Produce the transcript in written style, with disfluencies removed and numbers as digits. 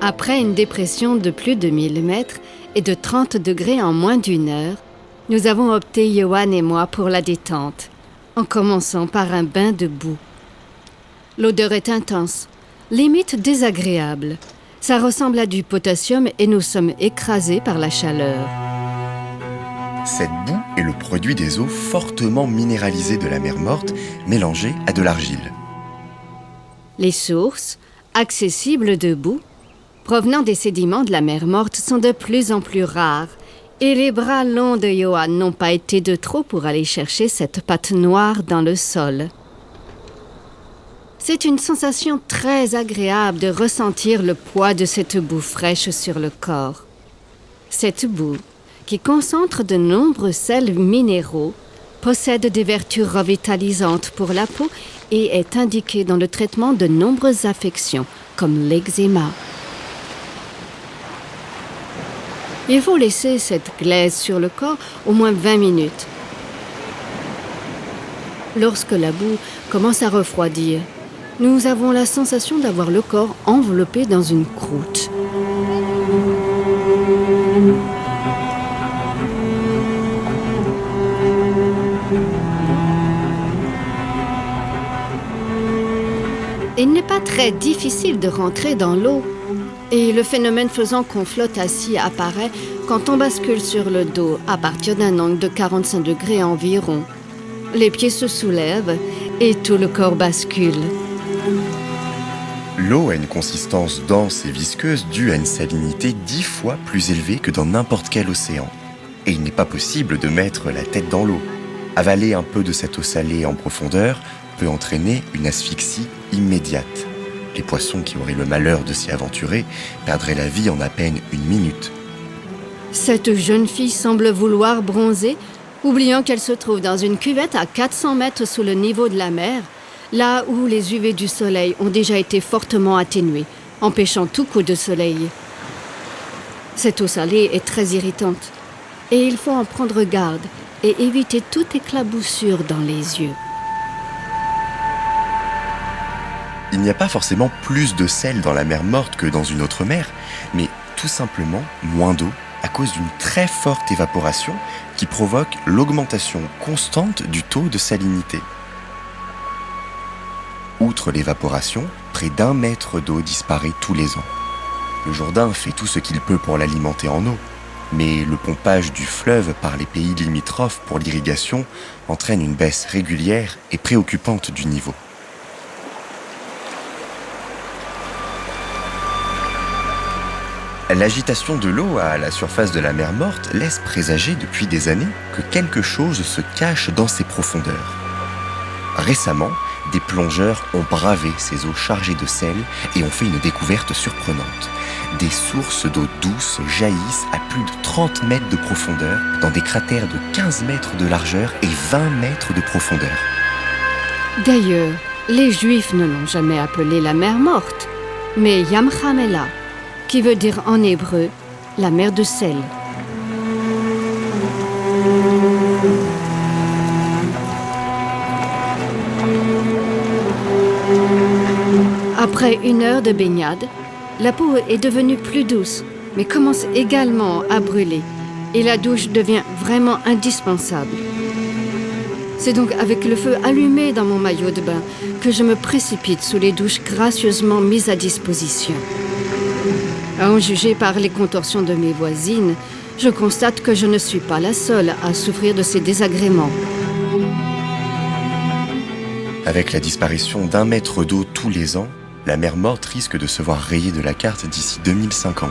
Après une dépression de plus de 1000 mètres et de 30 degrés en moins d'une heure, nous avons opté, Johan et moi, pour la détente, en commençant par un bain de boue. L'odeur est intense, limite désagréable. Ça ressemble à du potassium et nous sommes écrasés par la chaleur. Cette boue est le produit des eaux fortement minéralisées de la mer Morte, mélangées à de l'argile. Les sources, accessibles de boue, provenant des sédiments de la mer Morte, sont de plus en plus rares. Et les bras longs de Johan n'ont pas été de trop pour aller chercher cette pâte noire dans le sol. C'est une sensation très agréable de ressentir le poids de cette boue fraîche sur le corps. Cette boue, qui concentre de nombreux sels minéraux, possède des vertus revitalisantes pour la peau et est indiquée dans le traitement de nombreuses affections, comme l'eczéma. Il faut laisser cette glaise sur le corps au moins 20 minutes. Lorsque la boue commence à refroidir, nous avons la sensation d'avoir le corps enveloppé dans une croûte. Il n'est pas très difficile de rentrer dans l'eau. Et le phénomène faisant qu'on flotte assis apparaît quand on bascule sur le dos à partir d'un angle de 45 degrés environ. Les pieds se soulèvent et tout le corps bascule. L'eau a une consistance dense et visqueuse due à une salinité 10 fois plus élevée que dans n'importe quel océan. Et il n'est pas possible de mettre la tête dans l'eau. Avaler un peu de cette eau salée en profondeur peut entraîner une asphyxie immédiate. Les poissons qui auraient le malheur de s'y aventurer perdraient la vie en à peine 1 minute. Cette jeune fille semble vouloir bronzer, oubliant qu'elle se trouve dans une cuvette à 400 mètres sous le niveau de la mer, là où les UV du soleil ont déjà été fortement atténués, empêchant tout coup de soleil. Cette eau salée est très irritante, et il faut en prendre garde et éviter toute éclaboussure dans les yeux. Il n'y a pas forcément plus de sel dans la mer Morte que dans une autre mer, mais tout simplement moins d'eau à cause d'une très forte évaporation qui provoque l'augmentation constante du taux de salinité. Outre l'évaporation, près d'1 mètre d'eau disparaît tous les ans. Le Jourdain fait tout ce qu'il peut pour l'alimenter en eau, mais le pompage du fleuve par les pays limitrophes pour l'irrigation entraîne une baisse régulière et préoccupante du niveau. L'agitation de l'eau à la surface de la mer Morte laisse présager depuis des années que quelque chose se cache dans ses profondeurs. Récemment, des plongeurs ont bravé ces eaux chargées de sel et ont fait une découverte surprenante. Des sources d'eau douce jaillissent à plus de 30 mètres de profondeur dans des cratères de 15 mètres de largeur et 20 mètres de profondeur. D'ailleurs, les Juifs ne l'ont jamais appelée la mer Morte, mais Yam Hamela, qui veut dire en hébreu la mer de sel. Après 1 heure de baignade, la peau est devenue plus douce, mais commence également à brûler, et la douche devient vraiment indispensable. C'est donc avec le feu allumé dans mon maillot de bain que je me précipite sous les douches gracieusement mises à disposition. À en juger par les contorsions de mes voisines, je constate que je ne suis pas la seule à souffrir de ces désagréments. Avec la disparition d'1 mètre d'eau tous les ans, la mer Morte risque de se voir rayée de la carte d'ici 2050.